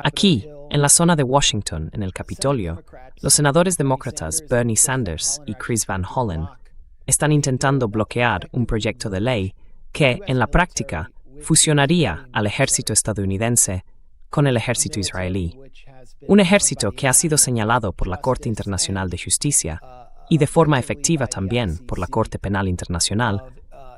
Aquí, en la zona de Washington, en el Capitolio, los senadores demócratas Bernie Sanders y Chris Van Hollen están intentando bloquear un proyecto de ley que, en la práctica, fusionaría al ejército estadounidense con el ejército israelí. Un ejército que ha sido señalado por la Corte Internacional de Justicia y de forma efectiva también por la Corte Penal Internacional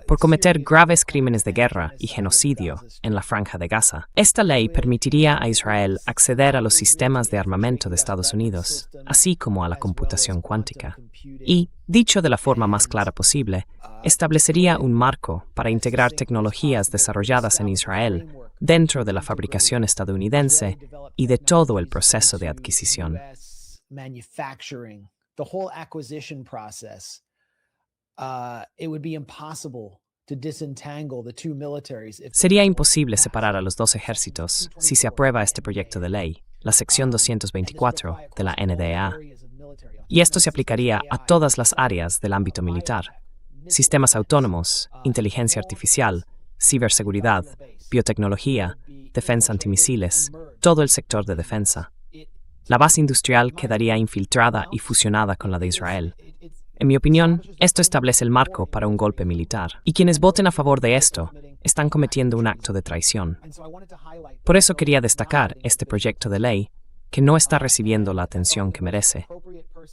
por cometer graves crímenes de guerra y genocidio en la Franja de Gaza. Esta ley permitiría a Israel acceder a los sistemas de armamento de Estados Unidos, así como a la computación cuántica. Y, dicho de la forma más clara posible, establecería un marco para integrar tecnologías desarrolladas en Israel dentro de la fabricación estadounidense y de todo el proceso de adquisición. Sería imposible separar a los dos ejércitos si se aprueba este proyecto de ley, la sección 224 de la NDAA. Y esto se aplicaría a todas las áreas del ámbito militar: sistemas autónomos, inteligencia artificial, ciberseguridad, biotecnología, defensa antimisiles, todo el sector de defensa. La base industrial quedaría infiltrada y fusionada con la de Israel. En mi opinión, esto establece el marco para un golpe militar, y quienes voten a favor de esto están cometiendo un acto de traición. Por eso quería destacar este proyecto de ley, que no está recibiendo la atención que merece.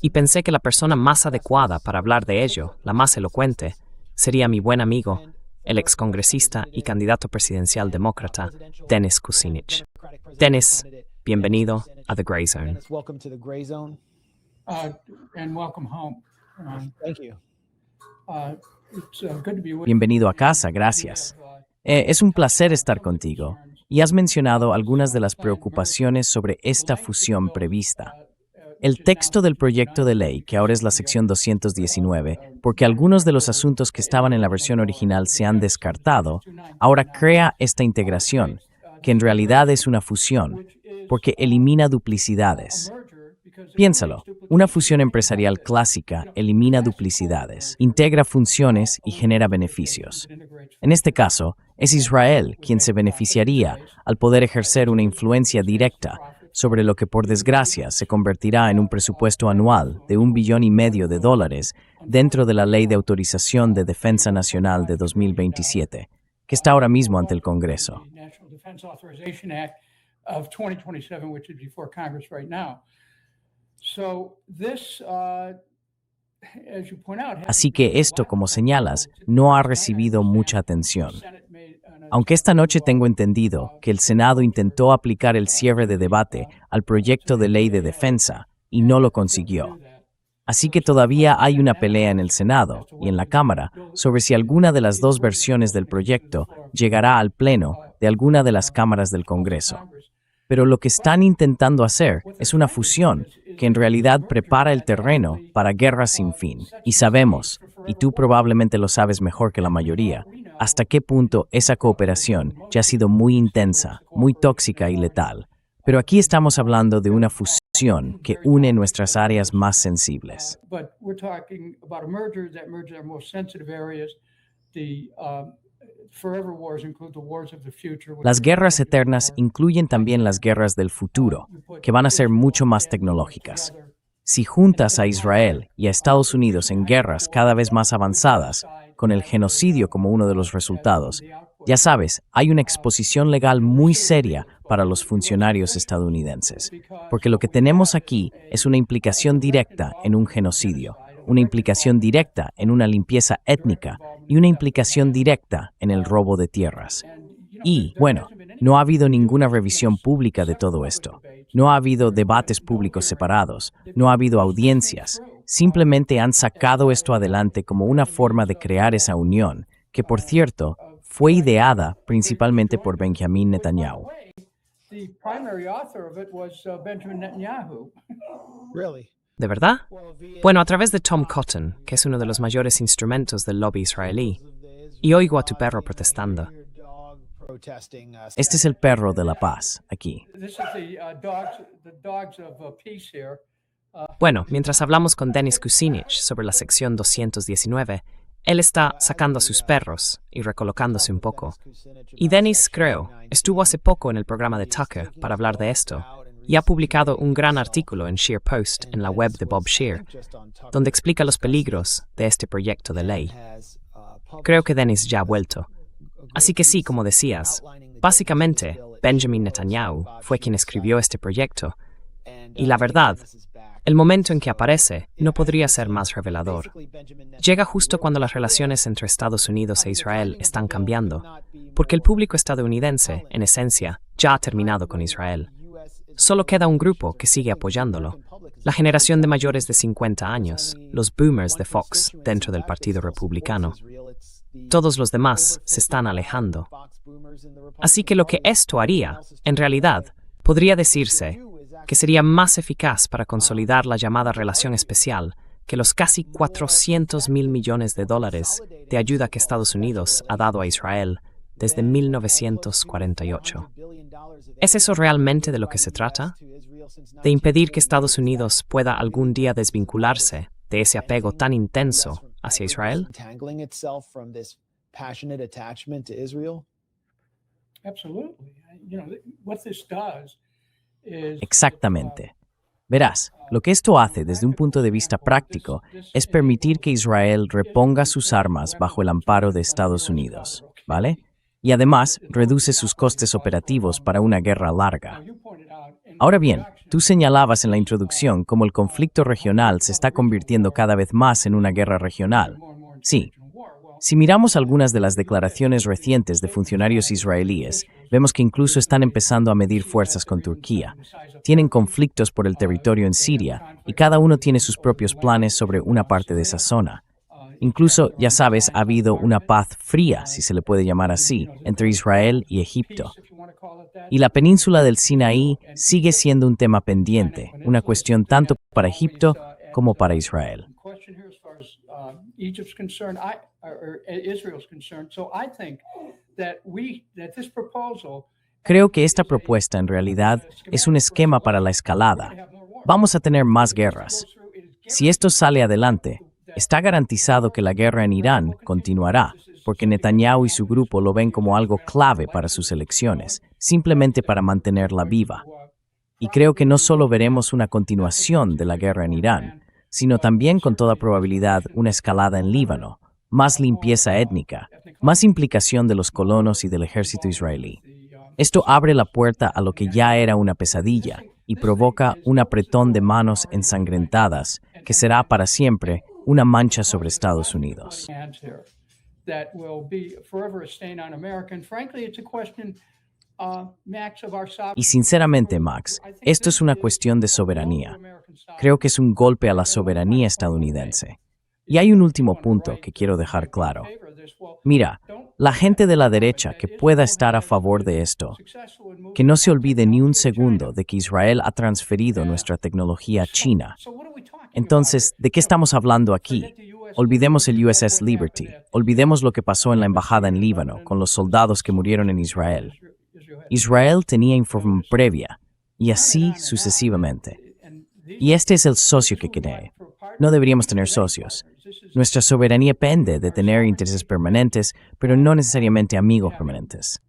Y pensé que la persona más adecuada para hablar de ello, la más elocuente, sería mi buen amigo, el excongresista y candidato presidencial demócrata, Dennis Kucinich. Dennis, bienvenido a The Gray Zone. Bienvenido a casa, gracias. Es un placer estar contigo, y has mencionado algunas de las preocupaciones sobre esta fusión prevista. El texto del proyecto de ley, que ahora es la sección 219, porque algunos de los asuntos que estaban en la versión original se han descartado, ahora crea esta integración, que en realidad es una fusión, porque elimina duplicidades. Piénsalo, una fusión empresarial clásica elimina duplicidades, integra funciones y genera beneficios. En este caso, es Israel quien se beneficiaría al poder ejercer una influencia directa sobre lo que por desgracia se convertirá en un presupuesto anual de $1,5 billion dentro de la Ley de Autorización de Defensa Nacional de 2027, que está ahora mismo ante el Congreso. Así que esto, como señalas, no ha recibido mucha atención. Aunque esta noche tengo entendido que el Senado intentó aplicar el cierre de debate al proyecto de ley de defensa y no lo consiguió. Así que todavía hay una pelea en el Senado y en la Cámara sobre si alguna de las dos versiones del proyecto llegará al Pleno de alguna de las cámaras del Congreso. Pero lo que están intentando hacer es una fusión que en realidad prepara el terreno para guerras sin fin. Y sabemos, y tú probablemente lo sabes mejor que la mayoría, hasta qué punto esa cooperación ya ha sido muy intensa, muy tóxica y letal. Pero aquí estamos hablando de una fusión que une nuestras áreas más sensibles. Las guerras eternas incluyen también las guerras del futuro, que van a ser mucho más tecnológicas. Si juntas a Israel y a Estados Unidos en guerras cada vez más avanzadas, con el genocidio como uno de los resultados, ya sabes, hay una exposición legal muy seria para los funcionarios estadounidenses, porque lo que tenemos aquí es una implicación directa en un genocidio, una implicación directa en una limpieza étnica y una implicación directa en el robo de tierras. Y, bueno, no ha habido ninguna revisión pública de todo esto. No ha habido debates públicos separados, no ha habido audiencias. Simplemente han sacado esto adelante como una forma de crear esa unión, que, por cierto, fue ideada principalmente por Benjamin Netanyahu. ¿De verdad? Bueno, a través de Tom Cotton, que es uno de los mayores instrumentos del lobby israelí, y oigo a tu perro protestando. Este es el perro de la paz, aquí. Bueno, mientras hablamos con Dennis Kucinich sobre la sección 219, Él está sacando a sus perros y recolocándose un poco. Y Dennis, creo, estuvo hace poco en el programa de Tucker para hablar de esto y ha publicado un gran artículo en Sheer Post en la web de Bob Sheer, donde explica los peligros de este proyecto de ley. Creo que Dennis ya ha vuelto. Así que sí, como decías, básicamente Benjamin Netanyahu fue quien escribió este proyecto. Y la verdad, el momento en que aparece no podría ser más revelador. Llega justo cuando las relaciones entre Estados Unidos e Israel están cambiando, porque el público estadounidense, en esencia, ya ha terminado con Israel. Solo queda un grupo que sigue apoyándolo, la generación de mayores de 50 años, los boomers de Fox dentro del Partido Republicano. Todos los demás se están alejando. Así que lo que esto haría, en realidad, podría decirse que sería más eficaz para consolidar la llamada relación especial que los casi 400.000 millones de dólares de ayuda que Estados Unidos ha dado a Israel desde 1948. ¿Es eso realmente de lo que se trata? ¿De impedir que Estados Unidos pueda algún día desvincularse de ese apego tan intenso hacia Israel? Exactamente. Verás, lo que esto hace desde un punto de vista práctico es permitir que Israel reponga sus armas bajo el amparo de Estados Unidos, ¿vale? Y además reduce sus costes operativos para una guerra larga. Ahora bien, tú señalabas en la introducción cómo el conflicto regional se está convirtiendo cada vez más en una guerra regional. Sí. Si miramos algunas de las declaraciones recientes de funcionarios israelíes, vemos que incluso están empezando a medir fuerzas con Turquía. Tienen conflictos por el territorio en Siria y cada uno tiene sus propios planes sobre una parte de esa zona. Incluso, ya sabes, ha habido una paz fría, si se le puede llamar así, entre Israel y Egipto. Y la península del Sinaí sigue siendo un tema pendiente, una cuestión tanto para Egipto como para Israel. Creo que esta propuesta en realidad es un esquema para la escalada. Vamos a tener más guerras. Si esto sale adelante, está garantizado que la guerra en Irán continuará, porque Netanyahu y su grupo lo ven como algo clave para sus elecciones, simplemente para mantenerla viva. Y creo que no solo veremos una continuación de la guerra en Irán, sino también con toda probabilidad una escalada en Líbano, más limpieza étnica, más implicación de los colonos y del ejército israelí. Esto abre la puerta a lo que ya era una pesadilla y provoca un apretón de manos ensangrentadas que será para siempre una mancha sobre Estados Unidos. Y sinceramente, Max, esto es una cuestión de soberanía. Creo que es un golpe a la soberanía estadounidense. Y hay un último punto que quiero dejar claro. Mira, la gente de la derecha que pueda estar a favor de esto, que no se olvide ni un segundo de que Israel ha transferido nuestra tecnología a China. Entonces, ¿de qué estamos hablando aquí? Olvidemos el USS Liberty, olvidemos lo que pasó en la embajada en Líbano con los soldados que murieron en Israel. Israel tenía información previa, y así sucesivamente. Y este es el socio que quiere. No deberíamos tener socios. Nuestra soberanía pende de tener intereses permanentes, pero no necesariamente amigos permanentes.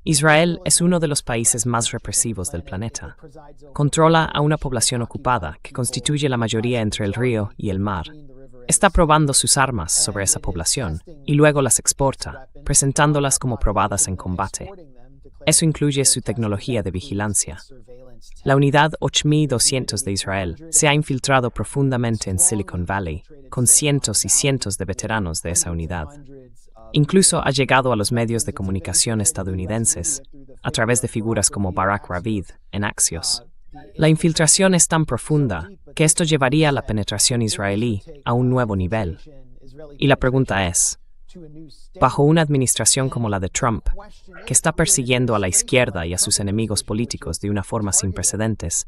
Israel es uno de los países más represivos del planeta. Controla a una población ocupada que constituye la mayoría entre el río y el mar. Está probando sus armas sobre esa población y luego las exporta, presentándolas como probadas en combate. Eso incluye su tecnología de vigilancia. La unidad 8200 de Israel se ha infiltrado profundamente en Silicon Valley, con cientos y cientos de veteranos de esa unidad. Incluso ha llegado a los medios de comunicación estadounidenses, a través de figuras como Barak Ravid en Axios. La infiltración es tan profunda que esto llevaría a la penetración israelí a un nuevo nivel. Y la pregunta es, bajo una administración como la de Trump, que está persiguiendo a la izquierda y a sus enemigos políticos de una forma sin precedentes,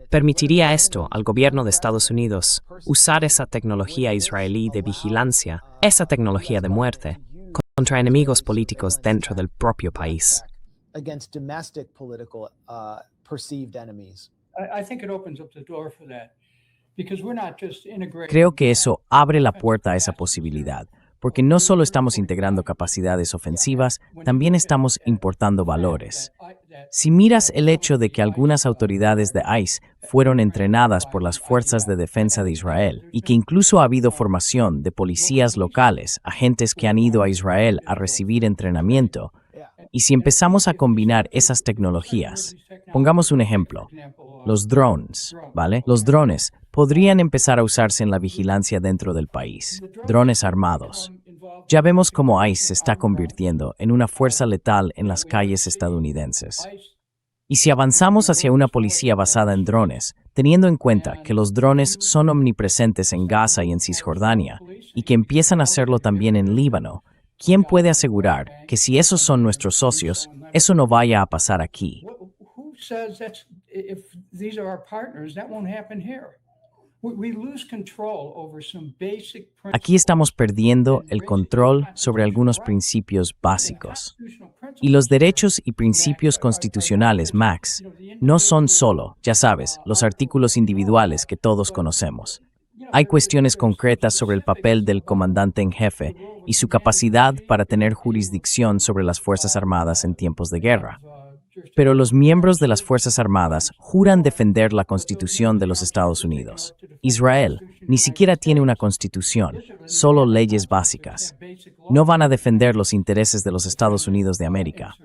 ¿permitiría esto al gobierno de Estados Unidos usar esa tecnología israelí de vigilancia, esa tecnología de muerte, contra enemigos políticos dentro del propio país? against domestic political perceived enemies. I think it opens up the door for that because we're not just integrating. Creo que eso abre la puerta a esa posibilidad, porque no solo estamos integrando capacidades ofensivas, también estamos importando valores. Si miras el hecho de que algunas autoridades de ICE fueron entrenadas por las Fuerzas de Defensa de Israel y que incluso ha habido formación de policías locales, agentes que han ido a Israel a recibir entrenamiento, y si empezamos a combinar esas tecnologías, pongamos un ejemplo, los drones, ¿vale? Los drones podrían empezar a usarse en la vigilancia dentro del país, drones armados. Ya vemos cómo ICE se está convirtiendo en una fuerza letal en las calles estadounidenses. Y si avanzamos hacia una policía basada en drones, teniendo en cuenta que los drones son omnipresentes en Gaza y en Cisjordania, y que empiezan a hacerlo también en Líbano, ¿quién puede asegurar que si esos son nuestros socios, eso no vaya a pasar aquí? Who says that's if these are our partners, that won't happen here? We lose control over some basic principles. Aquí estamos perdiendo el control sobre algunos principios básicos. Y los derechos y principios constitucionales, Max, no son solo, ya sabes, los artículos individuales que todos conocemos. Hay cuestiones concretas sobre el papel del comandante en jefe y su capacidad para tener jurisdicción sobre las Fuerzas Armadas en tiempos de guerra. Pero los miembros de las Fuerzas Armadas juran defender la Constitución de los Estados Unidos. Israel ni siquiera tiene una constitución, solo leyes básicas. No van a defender los intereses de los Estados Unidos de América.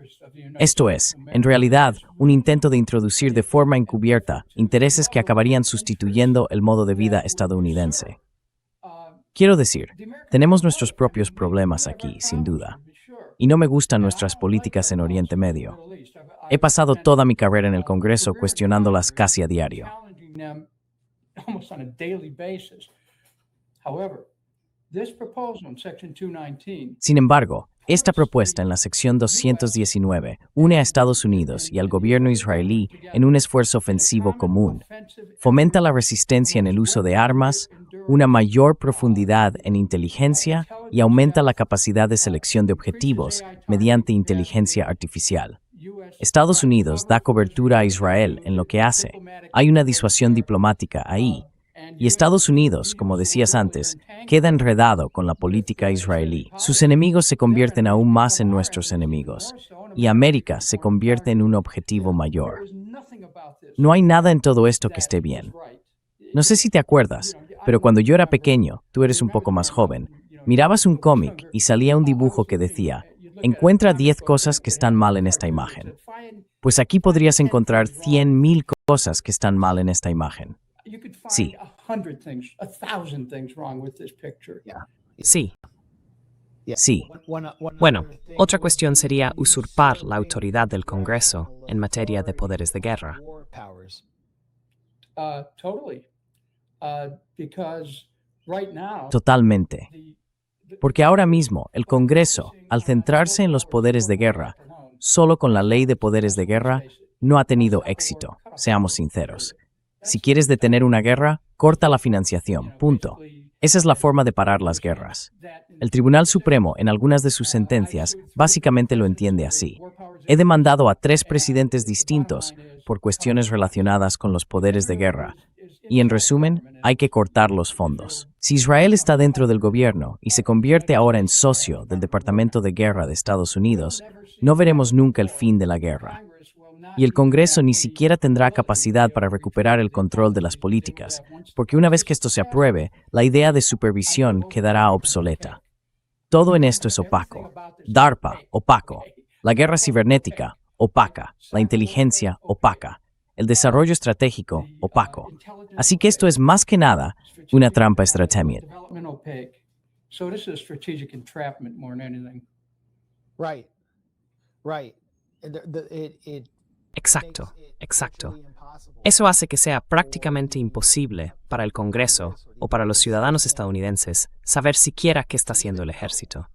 Esto es, en realidad, un intento de introducir de forma encubierta intereses que acabarían sustituyendo el modo de vida estadounidense. Quiero decir, tenemos nuestros propios problemas aquí, sin duda. Y no me gustan nuestras políticas en Oriente Medio. He pasado toda mi carrera en el Congreso cuestionándolas casi a diario. Sin embargo, esta propuesta en la sección 219 une a Estados Unidos y al gobierno israelí en un esfuerzo ofensivo común. Fomenta la resistencia en el uso de armas, una mayor profundidad en inteligencia y aumenta la capacidad de selección de objetivos mediante inteligencia artificial. Estados Unidos da cobertura a Israel en lo que hace. Hay una disuasión diplomática ahí. Y Estados Unidos, como decías antes, queda enredado con la política israelí. Sus enemigos se convierten aún más en nuestros enemigos. Y América se convierte en un objetivo mayor. No hay nada en todo esto que esté bien. No sé si te acuerdas, pero cuando yo era pequeño, tú eres un poco más joven, mirabas un cómic y salía un dibujo que decía: encuentra 10 cosas que están mal en esta imagen. Pues aquí podrías encontrar 100,000 cosas que están mal en esta imagen. Sí. Sí. Sí. Bueno, otra cuestión sería usurpar la autoridad del Congreso en materia de poderes de guerra. Totalmente. Porque ahora mismo el Congreso, al centrarse en los poderes de guerra, solo con la ley de poderes de guerra, no ha tenido éxito, seamos sinceros. Si quieres detener una guerra, corta la financiación, punto. Esa es la forma de parar las guerras. El Tribunal Supremo, en algunas de sus sentencias, básicamente lo entiende así. He demandado a 3 presidentes distintos por cuestiones relacionadas con los poderes de guerra. Y en resumen, hay que cortar los fondos. Si Israel está dentro del gobierno y se convierte ahora en socio del Departamento de Guerra de Estados Unidos, no veremos nunca el fin de la guerra. Y el Congreso ni siquiera tendrá capacidad para recuperar el control de las políticas, porque una vez que esto se apruebe, la idea de supervisión quedará obsoleta. Todo en esto es opaco. DARPA, opaco. La guerra cibernética, opaca. La inteligencia, opaca. El desarrollo estratégico, opaco. Así que esto es más que nada una trampa estratégica. Exacto, exacto. Eso hace que sea prácticamente imposible para el Congreso o para los ciudadanos estadounidenses saber siquiera qué está haciendo el ejército.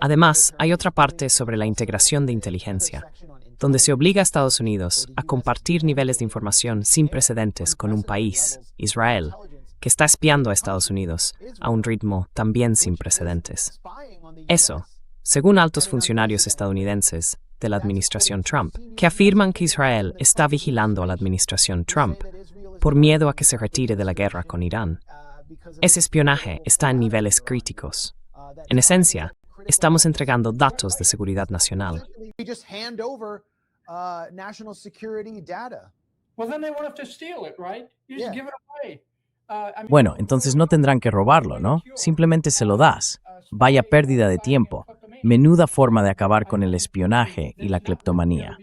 Además, hay otra parte sobre la integración de inteligencia, donde se obliga a Estados Unidos a compartir niveles de información sin precedentes con un país, Israel, que está espiando a Estados Unidos a un ritmo también sin precedentes. Eso, según altos funcionarios estadounidenses, de la administración Trump, que afirman que Israel está vigilando a la administración Trump por miedo a que se retire de la guerra con Irán. Ese espionaje está en niveles críticos. En esencia, estamos entregando datos de seguridad nacional. We just hand over national security data. Well, then they won't have to steal it, right? You just Yeah. give it away. Bueno, entonces no tendrán que robarlo, ¿no? Simplemente se lo das. Vaya pérdida de tiempo. Menuda forma de acabar con el espionaje y la cleptomanía.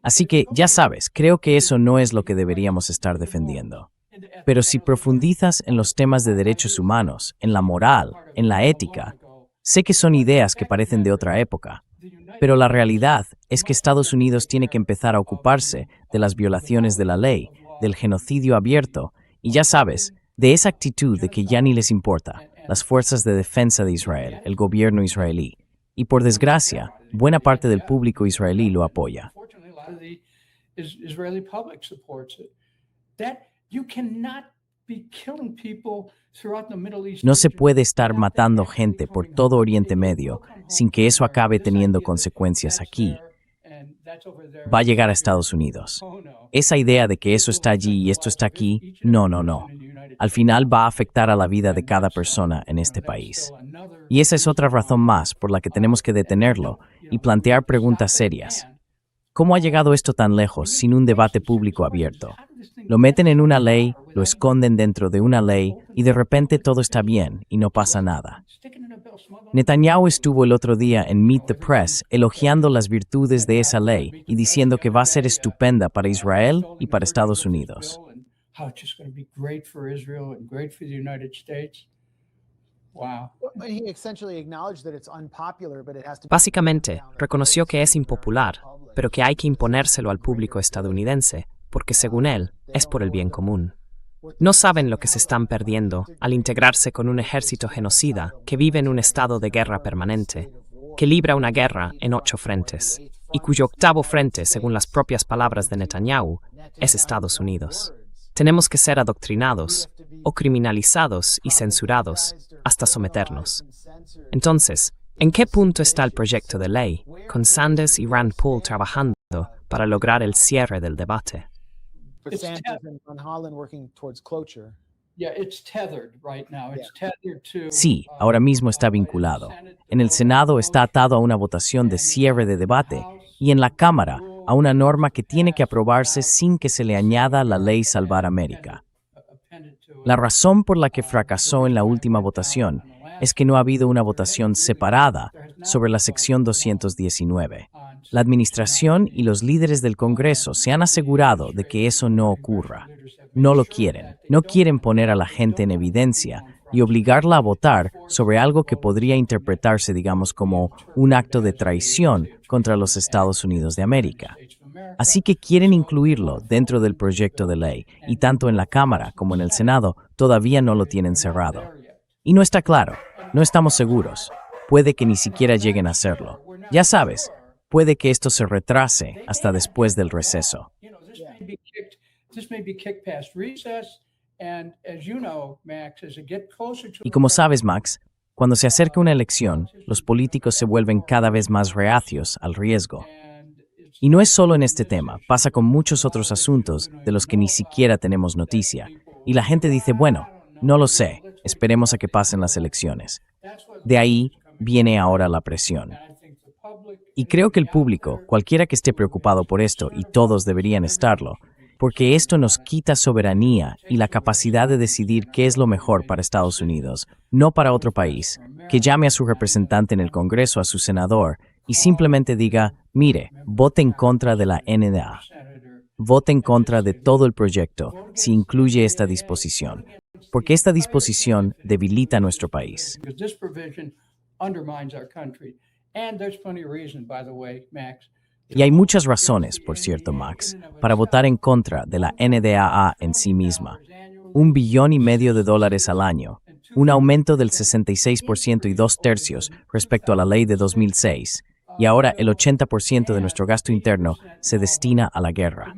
Así que, ya sabes, creo que eso no es lo que deberíamos estar defendiendo. Pero si profundizas en los temas de derechos humanos, en la moral, en la ética, sé que son ideas que parecen de otra época, pero la realidad es que Estados Unidos tiene que empezar a ocuparse de las violaciones de la ley, del genocidio abierto, y ya sabes, de esa actitud de que ya ni les importa, las fuerzas de defensa de Israel, el gobierno israelí. Y por desgracia, buena parte del público israelí lo apoya. Fortunately, a lot of the Israeli public supports it. That you cannot be killing people throughout the Middle East. No se puede estar matando gente por todo Oriente Medio sin que eso acabe teniendo consecuencias aquí. Va a llegar a Estados Unidos. Esa idea de que eso está allí y esto está aquí, no. Al final va a afectar a la vida de cada persona en este país. Y esa es otra razón más por la que tenemos que detenerlo y plantear preguntas serias. ¿Cómo ha llegado esto tan lejos sin un debate público abierto? Lo meten en una ley, lo esconden dentro de una ley y de repente todo está bien y no pasa nada. Netanyahu estuvo el otro día en Meet the Press elogiando las virtudes de esa ley y diciendo que va a ser estupenda para Israel y para Estados Unidos. How it's just going to be great for Israel and great for the United States. Wow. He essentially acknowledged that it's unpopular, but it has to be Básicamente, reconoció que es impopular, pero que hay que imponérselo al público estadounidense, porque según él, es por el bien común. No saben lo que se están perdiendo al integrarse con un ejército genocida que vive en un estado de guerra permanente, que libra una guerra en 8 frentes, y cuyo octavo frente, según las propias palabras de Netanyahu, es Estados Unidos. Tenemos que ser adoctrinados, o criminalizados y censurados, hasta someternos. Entonces, ¿en qué punto está el proyecto de ley, con Sanders y Rand Paul trabajando para lograr el cierre del debate? but Sanders and Van Hollen working towards closure. Yeah, it's tethered right now. It's tethered to. Sí, ahora mismo está vinculado. En el Senado está atado a una votación de cierre de debate y en la Cámara a una norma que tiene que aprobarse sin que se le añada la ley Salvar América. La razón por la que fracasó en la última votación es que no ha habido una votación separada sobre la sección 219. La administración y los líderes del Congreso se han asegurado de que eso no ocurra. No lo quieren. No quieren poner a la gente en evidencia y obligarla a votar sobre algo que podría interpretarse, digamos, como un acto de traición contra los Estados Unidos de América. Así que quieren incluirlo dentro del proyecto de ley, y tanto en la Cámara como en el Senado todavía no lo tienen cerrado. Y no está claro, no estamos seguros. Puede que ni siquiera lleguen a hacerlo. Ya sabes, puede que esto se retrase hasta después del receso. This may be kicked past recess, and as you know, Max, as it gets closer to Y como sabes, Max, cuando se acerca una elección, los políticos se vuelven cada vez más reacios al riesgo. Y no es solo en este tema, pasa con muchos otros asuntos de los que ni siquiera tenemos noticia. Y la gente dice, bueno, no lo sé, esperemos a que pasen las elecciones. De ahí viene ahora la presión. Y creo que el público, cualquiera que esté preocupado por esto, y todos deberían estarlo, porque esto nos quita soberanía y la capacidad de decidir qué es lo mejor para Estados Unidos, no para otro país, que llame a su representante en el Congreso, a su senador, y simplemente diga, mire, vote en contra de la NDA. Vote en contra de todo el proyecto si incluye esta disposición, porque esta disposición debilita a nuestro país. because this provision undermines our country. And there's plenty of reason, by the way, Max. Y hay muchas razones, por cierto, Max, para votar en contra de la NDAA en sí misma. $1,5 billion al año, un aumento del 66% y 2/3 respecto a la ley de 2006, y ahora el 80% de nuestro gasto interno se destina a la guerra.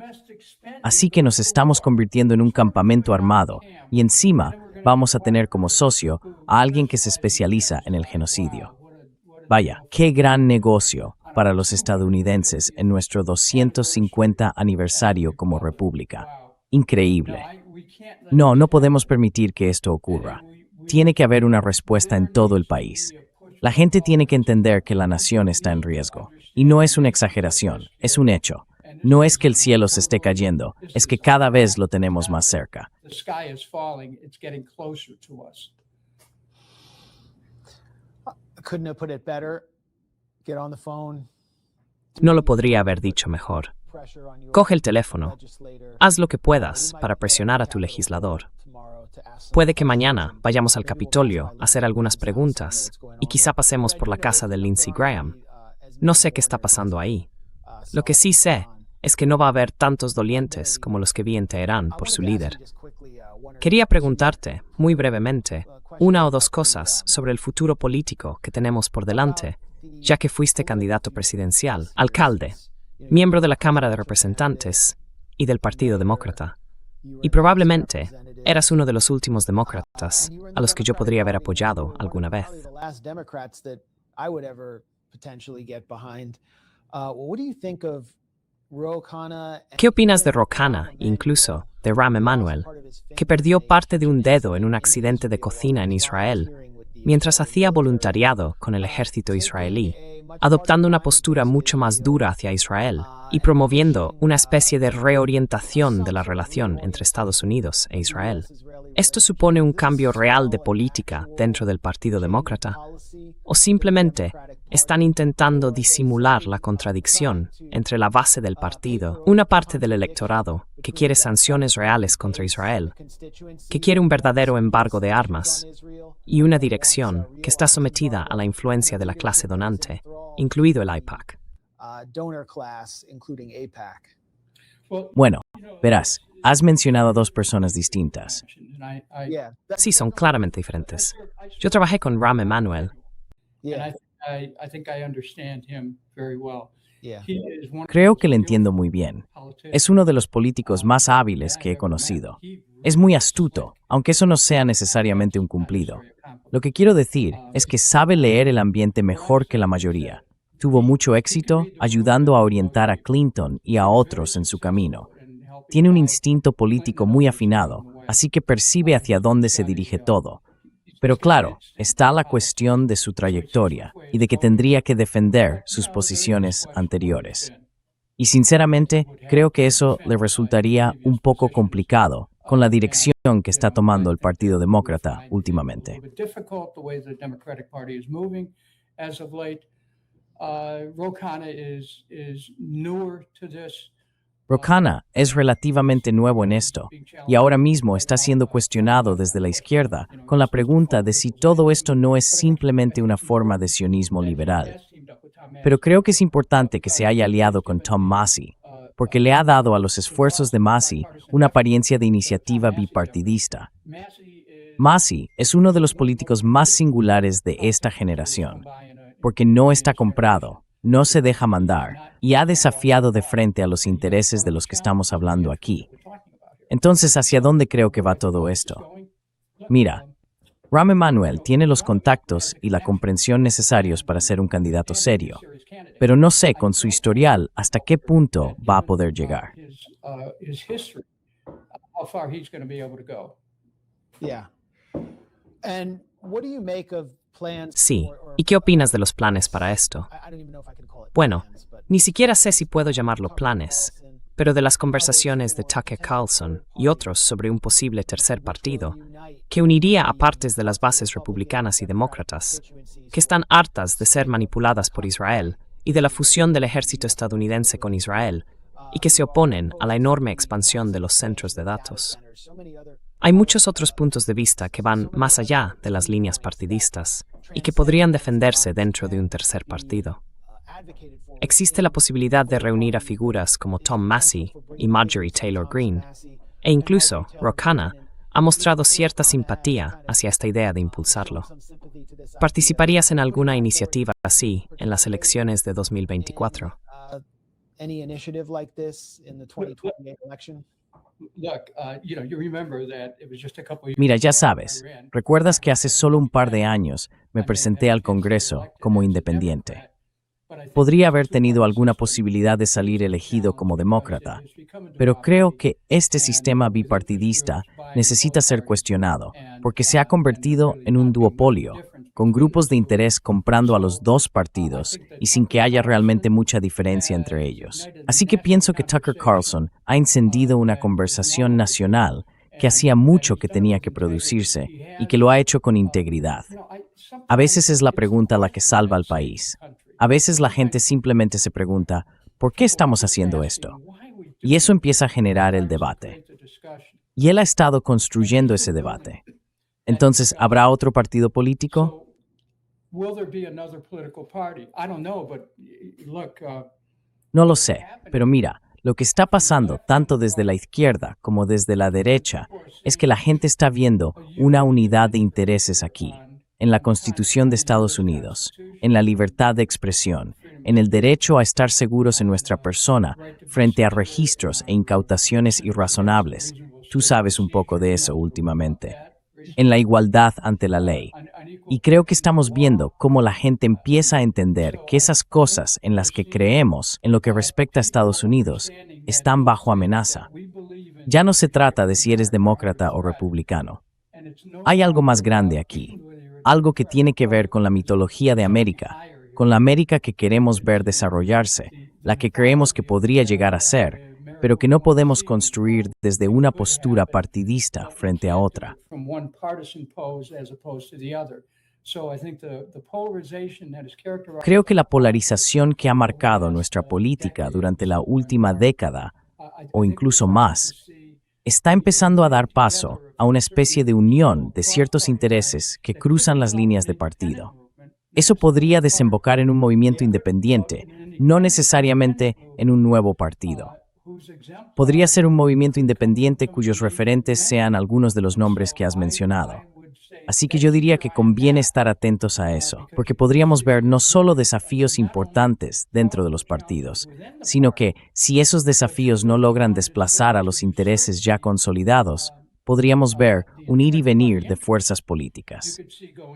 Así que nos estamos convirtiendo en un campamento armado, y encima vamos a tener como socio a alguien que se especializa en el genocidio. Vaya, qué gran negocio para los estadounidenses en nuestro 250 aniversario como república. Increíble. No, no podemos permitir que esto ocurra. Tiene que haber una respuesta en todo el país. La gente tiene que entender que la nación está en riesgo. Y no es una exageración, es un hecho. No es que el cielo se esté cayendo, es que cada vez lo tenemos más cerca. The sky is falling, it's getting closer to us. Couldn't have put it better. Get on the phone. No lo podría haber dicho mejor. Pressure on your Coge el teléfono. legislator. Haz lo que puedas para presionar a tu legislador. Puede que mañana vayamos al Capitolio a hacer algunas preguntas y quizá pasemos por la casa de Lindsey Graham. No sé qué está pasando ahí. Lo que sí sé es que no va a haber tantos dolientes como los que vi en Teherán por su líder. Quería preguntarte, muy brevemente, una o dos cosas sobre el futuro político que tenemos por delante, ya que fuiste candidato presidencial, alcalde, miembro de la Cámara de Representantes y del Partido Demócrata. Y probablemente eras uno de los últimos demócratas a los que yo podría haber apoyado alguna vez. ¿Qué opinas de Ro Khanna, incluso de Rahm Emanuel, que perdió parte de un dedo en un accidente de cocina en Israel mientras hacía voluntariado con el ejército israelí, adoptando una postura mucho más dura hacia Israel y promoviendo una especie de reorientación de la relación entre Estados Unidos e Israel? ¿Esto supone un cambio real de política dentro del Partido Demócrata? ¿O simplemente están intentando disimular la contradicción entre la base del partido, una parte del electorado que quiere sanciones reales contra Israel, que quiere un verdadero embargo de armas, y una dirección que está sometida a la influencia de la clase donante, incluido el AIPAC? Bueno, verás, has mencionado a dos personas distintas. Sí, son claramente diferentes. Yo trabajé con Rahm Emanuel. I think I understand him very well. He is one of Creo those que le entiendo muy bien. politicians. Es uno de los políticos más hábiles que he conocido. Es muy astuto, aunque eso no sea necesariamente un cumplido. Lo que quiero decir es que sabe leer el ambiente mejor que la mayoría. Tuvo mucho éxito ayudando a orientar a Clinton y a otros en su camino. Tiene un instinto político muy afinado, así que percibe hacia dónde se dirige todo. Pero claro, está la cuestión de su trayectoria y de que tendría que defender sus posiciones anteriores. Y sinceramente, creo que eso le resultaría un poco complicado con la dirección que está tomando el Partido Demócrata últimamente. Ro Khanna es relativamente nuevo en esto, y ahora mismo está siendo cuestionado desde la izquierda con la pregunta de si todo esto no es simplemente una forma de sionismo liberal. Pero creo que es importante que se haya aliado con Tom Massie, porque le ha dado a los esfuerzos de Massie una apariencia de iniciativa bipartidista. Massie es uno de los políticos más singulares de esta generación, porque no está comprado, no se deja mandar y ha desafiado de frente a los intereses de los que estamos hablando aquí. Entonces, ¿hacia dónde creo que va todo esto? Mira, Rahm Emanuel tiene los contactos y la comprensión necesarios para ser un candidato serio, pero no sé con su historial hasta qué punto va a poder llegar. Sí, ¿y qué opinas de los planes para esto? Bueno, ni siquiera sé si puedo llamarlo planes, pero de las conversaciones de Tucker Carlson y otros sobre un posible tercer partido, que uniría a partes de las bases republicanas y demócratas, que están hartas de ser manipuladas por Israel y de la fusión del ejército estadounidense con Israel, y que se oponen a la enorme expansión de los centros de datos. Hay muchos otros puntos de vista que van más allá de las líneas partidistas y que podrían defenderse dentro de un tercer partido. Existe la posibilidad de reunir a figuras como Tom Massie y Marjorie Taylor Greene, e incluso Ro Khanna ha mostrado cierta simpatía hacia esta idea de impulsarlo. ¿Participarías en alguna iniciativa así en las elecciones de 2024? Mira, ya sabes, recuerdas que hace solo un par de años me presenté al Congreso como independiente. Podría haber tenido alguna posibilidad de salir elegido como demócrata, pero creo que este sistema bipartidista necesita ser cuestionado, porque se ha convertido en un duopolio, con grupos de interés comprando a los dos partidos y sin que haya realmente mucha diferencia entre ellos. Así que pienso que Tucker Carlson ha encendido una conversación nacional que hacía mucho que tenía que producirse y que lo ha hecho con integridad. A veces es la pregunta la que salva al país. A veces la gente simplemente se pregunta, ¿por qué estamos haciendo esto? Y eso empieza a generar el debate. Y él ha estado construyendo ese debate. Entonces, ¿habrá otro partido político? No lo sé, pero mira, lo que está pasando tanto desde la izquierda como desde la derecha es que la gente está viendo una unidad de intereses aquí, en la Constitución de Estados Unidos, en la libertad de expresión, en el derecho a estar seguros en nuestra persona frente a registros e incautaciones irrazonables. Tú sabes un poco de eso últimamente. En la igualdad ante la ley. Y creo que estamos viendo cómo la gente empieza a entender que esas cosas en las que creemos en lo que respecta a Estados Unidos están bajo amenaza. Ya no se trata de si eres demócrata o republicano. Hay algo más grande aquí, algo que tiene que ver con la mitología de América, con la América que queremos ver desarrollarse, la que creemos que podría llegar a ser, pero que no podemos construir desde una postura partidista frente a otra. Creo que la polarización que ha marcado nuestra política durante la última década, o incluso más, está empezando a dar paso a una especie de unión de ciertos intereses que cruzan las líneas de partido. Eso podría desembocar en un movimiento independiente, no necesariamente en un nuevo partido. Podría ser un movimiento independiente cuyos referentes sean algunos de los nombres que has mencionado. Así que yo diría que conviene estar atentos a eso, porque podríamos ver no solo desafíos importantes dentro de los partidos, sino que, si esos desafíos no logran desplazar a los intereses ya consolidados, podríamos ver un ir y venir de fuerzas políticas.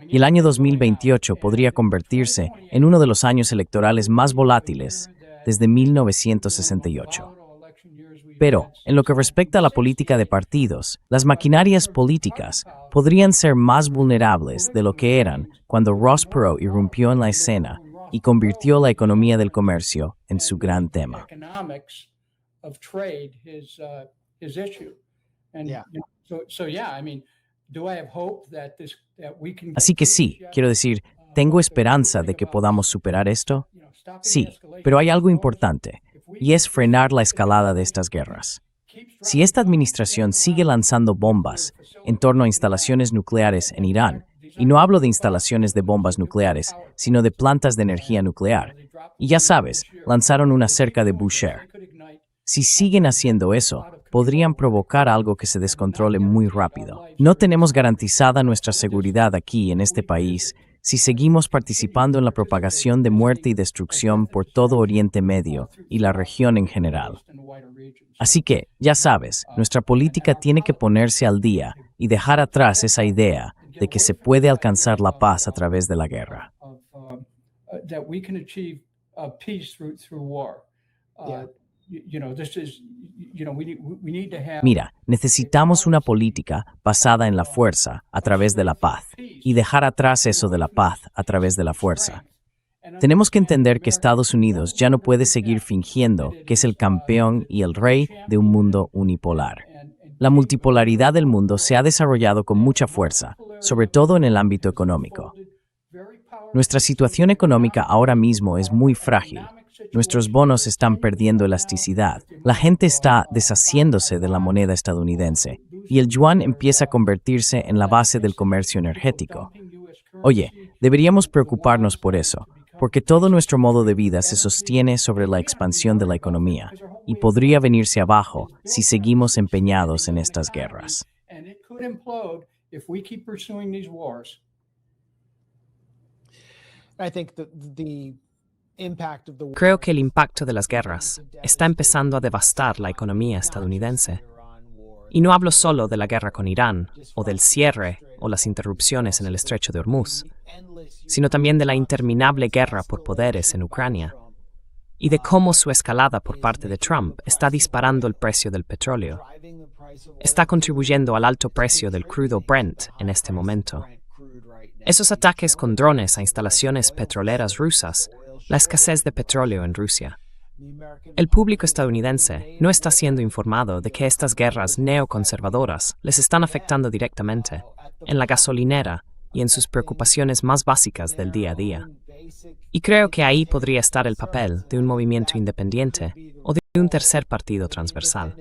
Y el año 2028 podría convertirse en uno de los años electorales más volátiles desde 1968. Pero, en lo que respecta a la política de partidos, las maquinarias políticas podrían ser más vulnerables de lo que eran cuando Ross Perot irrumpió en la escena y convirtió la economía del comercio en su gran tema. Así que sí, quiero decir, ¿tengo esperanza de que podamos superar esto? Sí, pero hay algo importante, y es frenar la escalada de estas guerras. Si esta administración sigue lanzando bombas en torno a instalaciones nucleares en Irán, y no hablo de instalaciones de bombas nucleares, sino de plantas de energía nuclear, y ya sabes, lanzaron una cerca de Bushehr. Si siguen haciendo eso, podrían provocar algo que se descontrole muy rápido. No tenemos garantizada nuestra seguridad aquí en este país si seguimos participando en la propagación de muerte y destrucción por todo Oriente Medio y la región en general. Así que, ya sabes, nuestra política tiene que ponerse al día y dejar atrás esa idea de que se puede alcanzar la paz a través de la guerra. Mira, necesitamos una política basada en la fuerza a través de la paz y dejar atrás eso de la paz a través de la fuerza. Tenemos que entender que Estados Unidos ya no puede seguir fingiendo que es el campeón y el rey de un mundo unipolar. La multipolaridad del mundo se ha desarrollado con mucha fuerza, sobre todo en el ámbito económico. Nuestra situación económica ahora mismo es muy frágil. Nuestros bonos están perdiendo elasticidad. La gente está deshaciéndose de la moneda estadounidense y el yuan empieza a convertirse en la base del comercio energético. Oye, deberíamos preocuparnos por eso, porque todo nuestro modo de vida se sostiene sobre la expansión de la economía y podría venirse abajo si seguimos empeñados en estas guerras. Creo que el impacto de las guerras está empezando a devastar la economía estadounidense. Y no hablo solo de la guerra con Irán, o del cierre o las interrupciones en el estrecho de Hormuz, sino también de la interminable guerra por poderes en Ucrania, y de cómo su escalada por parte de Trump está disparando el precio del petróleo. Está contribuyendo al alto precio del crudo Brent en este momento. Esos ataques con drones a instalaciones petroleras rusas, la escasez de petróleo en Rusia. El público estadounidense no está siendo informado de que estas guerras neoconservadoras les están afectando directamente en la gasolinera y en sus preocupaciones más básicas del día a día. Y creo que ahí podría estar el papel de un movimiento independiente o de un tercer partido transversal.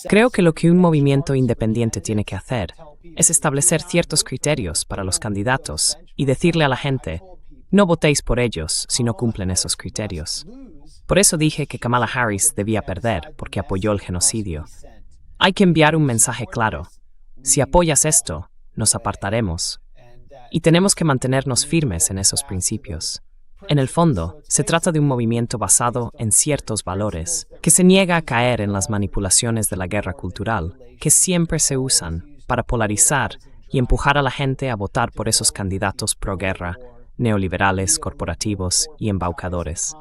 Creo que lo que un movimiento independiente tiene que hacer es establecer ciertos criterios para los candidatos y decirle a la gente, no votéis por ellos si no cumplen esos criterios. Por eso dije que Kamala Harris debía perder porque apoyó el genocidio. Hay que enviar un mensaje claro. Si apoyas esto, nos apartaremos. Y tenemos que mantenernos firmes en esos principios. En el fondo, se trata de un movimiento basado en ciertos valores, que se niega a caer en las manipulaciones de la guerra cultural, que siempre se usan para polarizar y empujar a la gente a votar por esos candidatos pro-guerra, neoliberales, corporativos y embaucadores.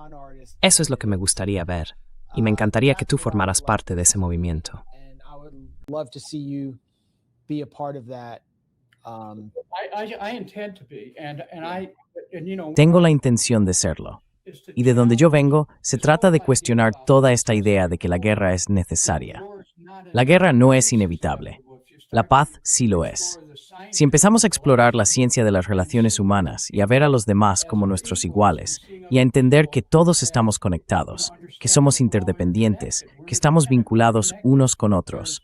Eso es lo que me gustaría ver, y me encantaría que tú formaras parte de ese movimiento. I intend to be, and you know, Tengo la intención de serlo. Y de donde yo vengo, se trata de cuestionar toda esta idea de que la guerra es necesaria. La guerra no es inevitable. La paz sí lo es. Si empezamos a explorar la ciencia de las relaciones humanas y a ver a los demás como nuestros iguales, y a entender que todos estamos conectados, que somos interdependientes, que estamos vinculados unos con otros,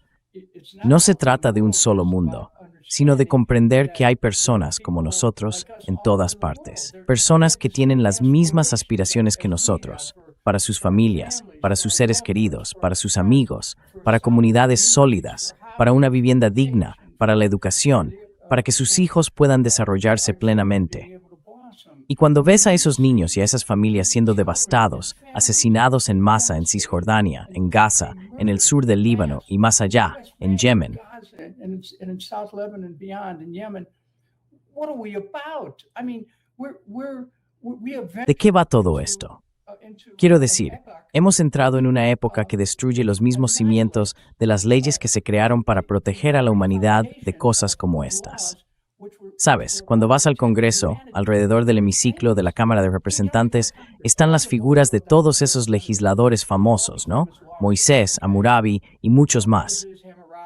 no se trata de un solo mundo, sino de comprender que hay personas como nosotros en todas partes. Personas que tienen las mismas aspiraciones que nosotros, para sus familias, para sus seres queridos, para sus amigos, para comunidades sólidas, para una vivienda digna, para la educación, para que sus hijos puedan desarrollarse plenamente. Y cuando ves a esos niños y a esas familias siendo devastados, asesinados en masa en Cisjordania, en Gaza, en el sur del Líbano y más allá, en Yemen, and in South Lebanon and beyond, in Yemen, what are we about? I mean, we have ¿de qué va todo esto? Quiero decir, hemos entrado en una época que destruye los mismos cimientos de las leyes que se crearon para proteger a la humanidad de cosas como estas. Sabes, cuando vas al Congreso, alrededor del hemiciclo de la Cámara de Representantes, están las figuras de todos esos legisladores famosos, ¿no? Moisés, Hammurabi y muchos más.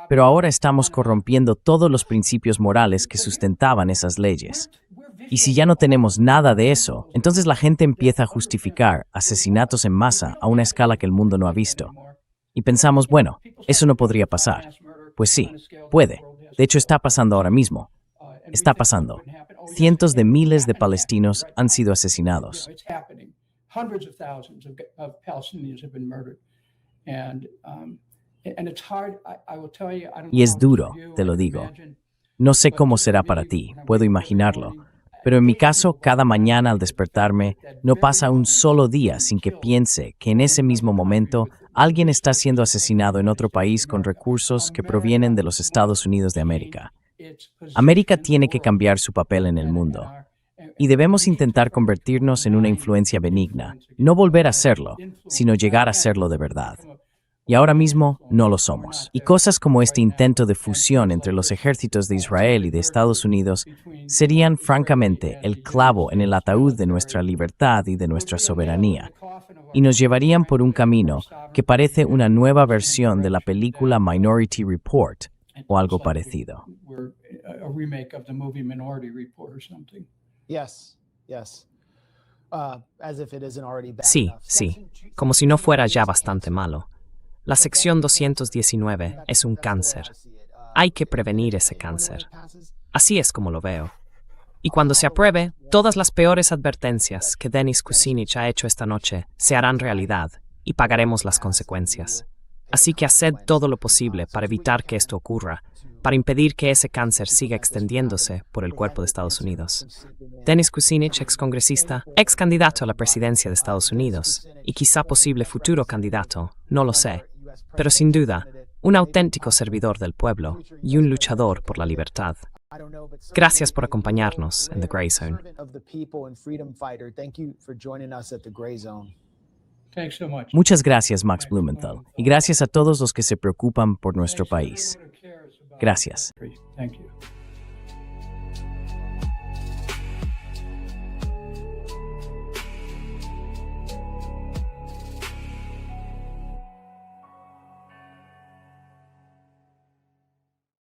Pero ahora estamos corrompiendo todos los principios morales que sustentaban esas leyes. Y si ya no tenemos nada de eso, entonces la gente empieza a justificar asesinatos en masa a una escala que el mundo no ha visto. Y pensamos, bueno, eso no podría pasar. Pues sí, puede. De hecho, está pasando ahora mismo. Está pasando. Cientos de miles de palestinos han sido asesinados. Y es duro, te lo digo. No sé cómo será para ti, puedo imaginarlo. Pero en mi caso, cada mañana al despertarme, no pasa un solo día sin que piense que en ese mismo momento alguien está siendo asesinado en otro país con recursos que provienen de los Estados Unidos de América. América tiene que cambiar su papel en el mundo. Y debemos intentar convertirnos en una influencia benigna, no volver a serlo, sino llegar a serlo de verdad. Y ahora mismo no lo somos. Y cosas como este intento de fusión entre los ejércitos de Israel y de Estados Unidos serían, francamente, el clavo en el ataúd de nuestra libertad y de nuestra soberanía. Y nos llevarían por un camino que parece una nueva versión de la película Minority Report o algo parecido. Sí, como si no fuera ya bastante malo. La sección 219 es un cáncer. Hay que prevenir ese cáncer. Así es como lo veo. Y cuando se apruebe, todas las peores advertencias que Dennis Kucinich ha hecho esta noche se harán realidad y pagaremos las consecuencias. Así que haced todo lo posible para evitar que esto ocurra, para impedir que ese cáncer siga extendiéndose por el cuerpo de Estados Unidos. Denis Kucinich, excongresista, ex candidato a la presidencia de Estados Unidos y quizá posible futuro candidato, no lo sé, pero sin duda, un auténtico servidor del pueblo y un luchador por la libertad. Gracias por acompañarnos en The Gray Zone. Thanks so much. Muchas gracias, Max Blumenthal, y gracias a todos los que se preocupan por nuestro país. Gracias. Thank you.